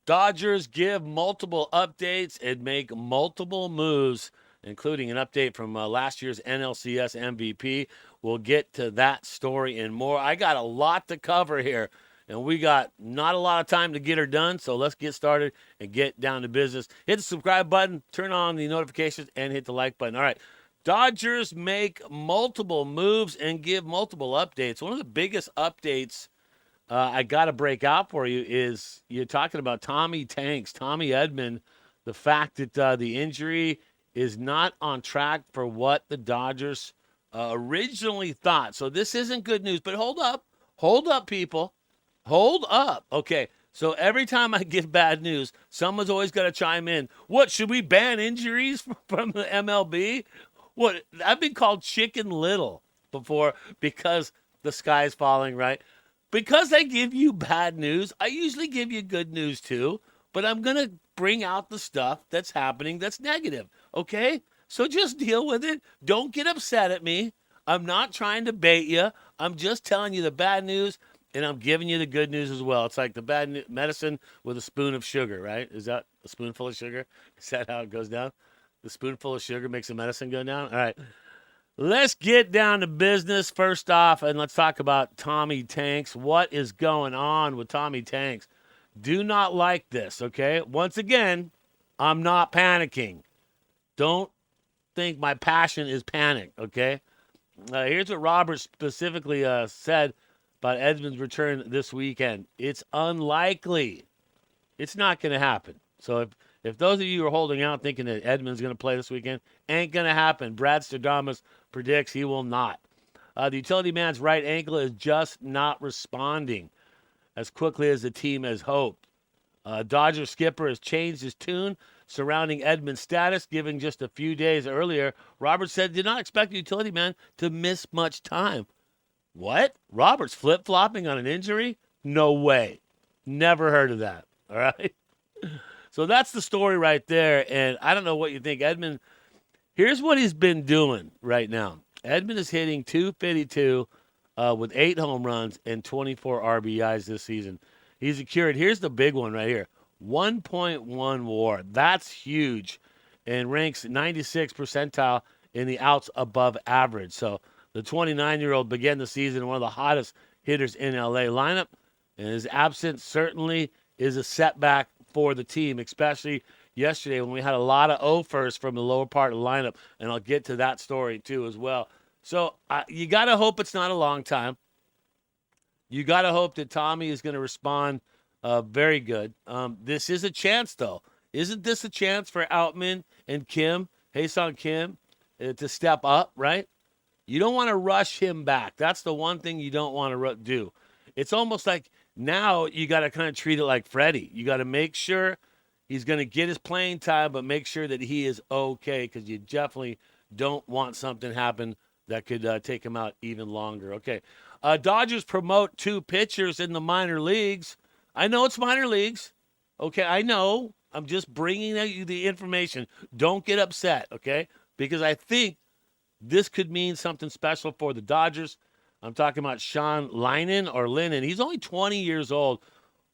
Dodgers give multiple updates and make multiple moves, including an update from last year's NLCS MVP. We'll get to that story and more. I got a lot to cover here, and we got not a lot of time to get her done, so let's get started and get down to business. Hit the subscribe button, turn on the notifications, and hit the like button. All right. Dodgers make multiple moves and give multiple updates. One of the biggest updates I got to break out for you is you're talking about Tommy Edman, the fact that the injury is not on track for what the Dodgers originally thought. So this isn't good news, but hold up, people. Hold up. Okay, so every time I give bad news, someone's always got to chime in. What, should we ban injuries from the MLB? What, I've been called Chicken Little before because the sky's falling, right? Because I give you bad news, I usually give you good news too, but I'm going to bring out the stuff that's happening that's negative, okay? So just deal with it. Don't get upset at me. I'm not trying to bait you. I'm just telling you the bad news, and I'm giving you the good news as well. It's like the medicine with a spoon of sugar, right? Is that a spoonful of sugar? Is that how it goes down? The spoonful of sugar makes the medicine go down? All right. Let's get down to business first off, and let's talk about Tommy Tanks. What is going on with Tommy Tanks? Do not like this, okay? Once again, I'm not panicking. Don't think my passion is panic, okay? Here's what Robert specifically said about Edman's return this weekend. It's unlikely. It's not going to happen. So if those of you are holding out thinking that Edman's going to play this weekend, ain't going to happen. Brad Stradamus predicts he will not. The utility man's right ankle is just not responding as quickly as the team has hoped. Dodger skipper has changed his tune surrounding Edman's status, giving just a few days earlier. Robert said did not expect the utility man to miss much time. What? Robert's flip-flopping on an injury? No way. Never heard of that. All right? So that's the story right there. And I don't know what you think. Edman, here's what he's been doing right now. Edman is hitting .252 with 8 home runs and 24 RBIs this season. He's secured, here's the big one right here, 1.1 WAR. That's huge and ranks 96th percentile in the outs above average. So the 29-year-old began the season one of the hottest hitters in LA lineup, and his absence certainly is a setback for the team, especially yesterday when we had a lot of offers from the lower part of the lineup, and I'll get to that story too as well. So you got to hope it's not a long time. You got to hope that Tommy is going to respond very good. This is a chance, though. Isn't this a chance for Outman and Kim, Hae-Sung Kim, to step up, right? You don't want to rush him back. That's the one thing you don't want to do. It's almost like now you got to kind of treat it like Freddie. You got to make sure he's going to get his playing time, but make sure that he is okay because you definitely don't want something happen that could take him out even longer. Okay. Dodgers promote 2 pitchers in the minor leagues. I know it's minor leagues. Okay, I know. I'm just bringing you the information. Don't get upset, okay? Because I think this could mean something special for the Dodgers. I'm talking about Sean Lennon. He's only 20 years old,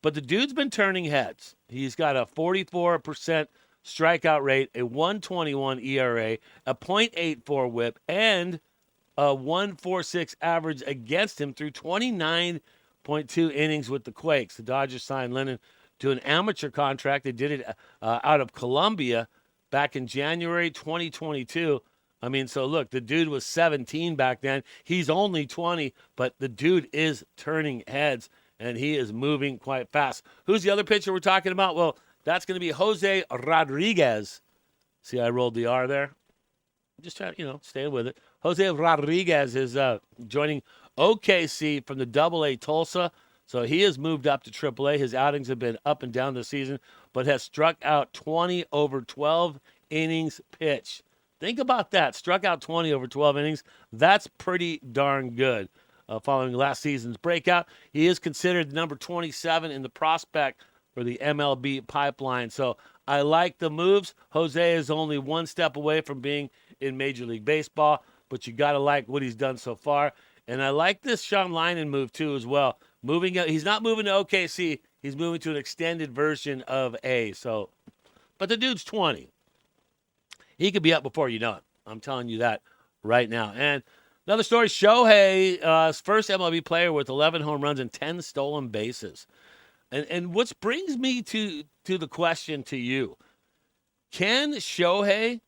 but the dude's been turning heads. He's got a 44% strikeout rate, a 121 ERA, a .84 whip, and a 146 average against him through 29.2 innings with the Quakes. The Dodgers signed Lennon to an amateur contract. They did it out of Colombia back in January 2022. I mean, so look, the dude was 17 back then. He's only 20, but the dude is turning heads, and he is moving quite fast. Who's the other pitcher we're talking about? Well, that's going to be Jose Rodriguez. See, I rolled the R there. Just trying to, staying with it. Jose Rodriguez is joining OKC from the Double-A Tulsa. So he has moved up to Triple-A. His outings have been up and down this season, but has struck out 20 over 12 innings pitched. Think about that. Struck out 20 over 12 innings. That's pretty darn good. Following last season's breakout, he is considered number 27 in the prospect for the MLB pipeline. So I like the moves. Jose is only one step away from being in Major League Baseball, but you got to like what he's done so far. And I like this Sean Lennon move, too, as well. He's not moving to OKC. He's moving to an extended version of A. So, but the dude's 20. He could be up before you know it. I'm telling you that right now. And another story, Shohei, first MLB player with 11 home runs and 10 stolen bases. And what brings me to the question to you, can Shohei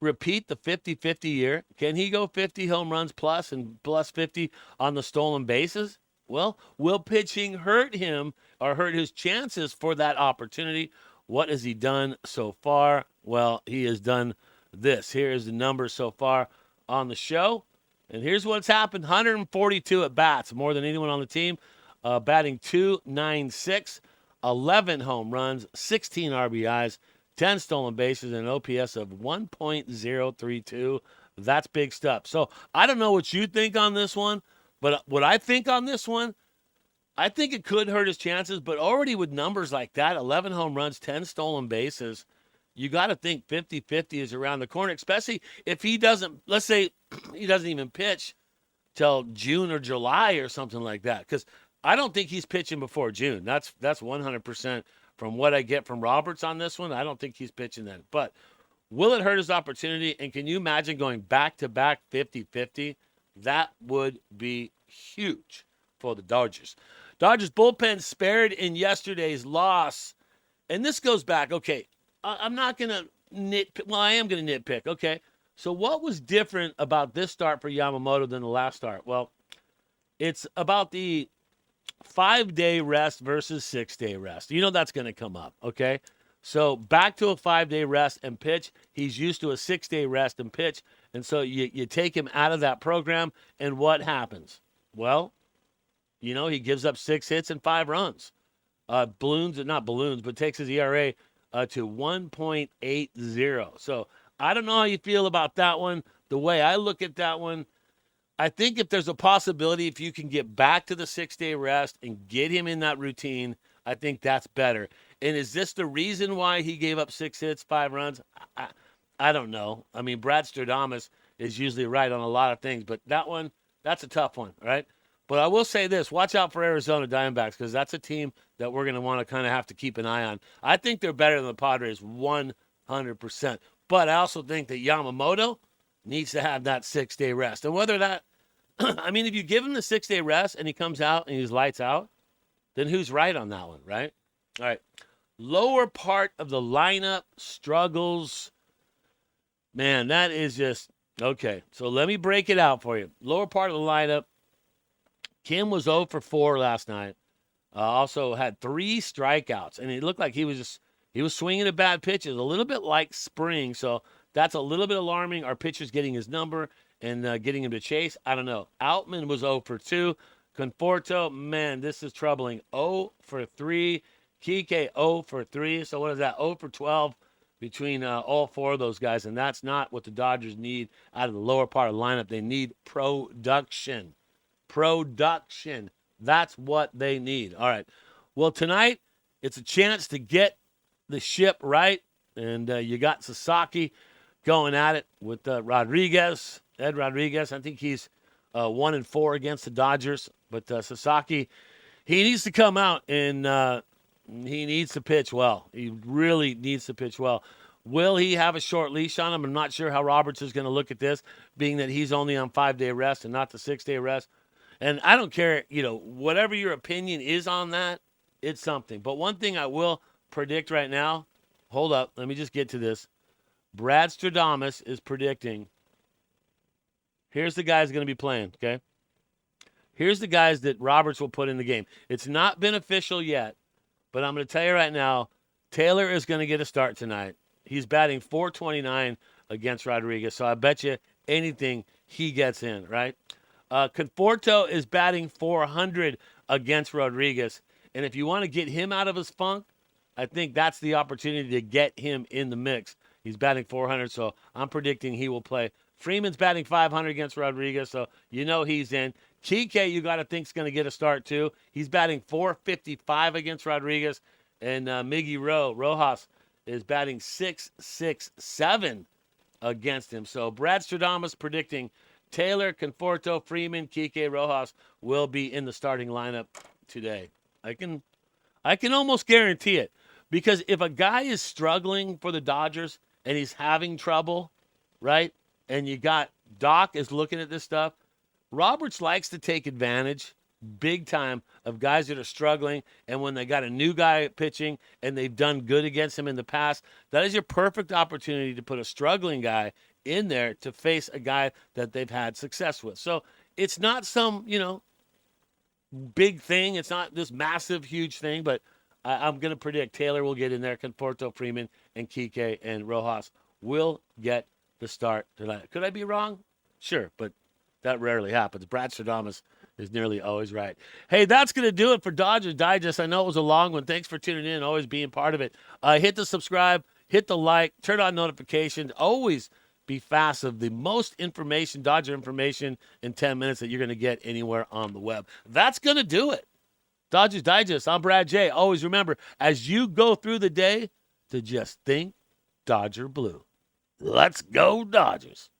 repeat the 50-50 year? Can he go 50 home runs plus and plus 50 on the stolen bases? Well, will pitching hurt him or hurt his chances for that opportunity? What has he done so far? Well, he has done this. Here is the number so far on the show. And here's what's happened. 142 at bats, more than anyone on the team. Batting .296, 11 home runs, 16 RBIs, 10 stolen bases, and an OPS of 1.032. That's big stuff. So I don't know what you think on this one, but what I think on this one, I think it could hurt his chances, but already with numbers like that, 11 home runs, 10 stolen bases, you got to think 50-50 is around the corner, especially if he doesn't, let's say he doesn't even pitch till June or July or something like that, because I don't think he's pitching before June. That's 100% from what I get from Roberts on this one. I don't think he's pitching then. But will it hurt his opportunity? And can you imagine going back-to-back 50-50? That would be huge for the Dodgers. Dodgers bullpen spared in yesterday's loss. And this goes back, okay, I'm not going to nitpick. Well, I am going to nitpick. Okay, so what was different about this start for Yamamoto than the last start? Well, it's about the 5-day rest versus 6-day rest. You know that's going to come up, okay? So back to a 5-day rest and pitch. He's used to a 6-day rest and pitch. And so you take him out of that program, and what happens? Well, you know, he gives up 6 hits and 5 runs. Not balloons, but takes his ERA to 1.80. So I don't know how you feel about that one. The way I look at that one, I think if there's a possibility, if you can get back to the 6-day rest and get him in that routine, I think that's better. And is this the reason why he gave up 6 hits, 5 runs? I don't know. I mean, Brad Stradamus is usually right on a lot of things, but that one, that's a tough one, right? But I will say this, watch out for Arizona Diamondbacks, because that's a team that we're going to want to kind of have to keep an eye on. I think they're better than the Padres 100%. But I also think that Yamamoto needs to have that 6-day rest. And whether that, I mean, if you give him the 6-day rest and he comes out and he's lights out, then who's right on that one, right? All right. Lower part of the lineup struggles. Man, that is just, okay. So let me break it out for you. Lower part of the lineup, Kim was 0 for 4 last night. Also had 3 strikeouts, and it looked like he was swinging at bad pitches, a little bit like spring. So that's a little bit alarming. Our pitcher's getting his number and getting him to chase. I don't know. Outman was 0 for 2. Conforto, man, this is troubling. 0 for 3. Kike 0 for 3. So what is that? 0 for 12 between all 4 of those guys, and that's not what the Dodgers need out of the lower part of the lineup. They need production. Production. That's what they need. All right. Well, tonight, it's a chance to get the ship right. And you got Sasaki going at it with Rodriguez. Ed Rodriguez. I think he's 1-4 against the Dodgers. But Sasaki, he needs to come out and he needs to pitch well. He really needs to pitch well. Will he have a short leash on him? I'm not sure how Roberts is going to look at this, being that he's only on 5-day rest and not the 6-day rest. And I don't care, whatever your opinion is on that, it's something. But one thing I will predict right now, hold up, let me just get to this. Brad Stradamus is predicting, here's the guys going to be playing, okay? Here's the guys that Roberts will put in the game. It's not been official yet, but I'm going to tell you right now, Taylor is going to get a start tonight. He's batting .429 against Rodriguez, so I bet you anything he gets in, right? Conforto is batting .400 against Rodriguez. And if you want to get him out of his funk, I think that's the opportunity to get him in the mix. He's batting .400, so I'm predicting he will play. Freeman's batting .500 against Rodriguez, so he's in. Kike, you got to think, is going to get a start too. He's batting .455 against Rodriguez. And Miggy Rojas is batting .667 against him. So Brad Stradamus predicting Taylor, Conforto, Freeman, Kike, Rojas will be in the starting lineup today. I can I can almost guarantee it. Because if a guy is struggling for the Dodgers and he's having trouble, right? And you got Doc is looking at this stuff. Roberts likes to take advantage big time of guys that are struggling. And when they got a new guy pitching and they've done good against him in the past, that is your perfect opportunity to put a struggling guy in there to face a guy that they've had success with. So it's not some, big thing. It's not this massive, huge thing, but I'm going to predict Taylor will get in there. Conforto, Freeman, and Kike and Rojas will get the start tonight. Could I be wrong? Sure, but that rarely happens. Brad Stradamus is nearly always right. Hey, that's going to do it for Dodgers Digest. I know it was a long one. Thanks for tuning in, always being part of it. Hit the subscribe, hit the like, turn on notifications. Always be fast of the most information, Dodger information, in 10 minutes that you're going to get anywhere on the web. That's going to do it. Dodgers Digest. I'm Brad J. Always remember, as you go through the day, to just think Dodger Blue. Let's go, Dodgers.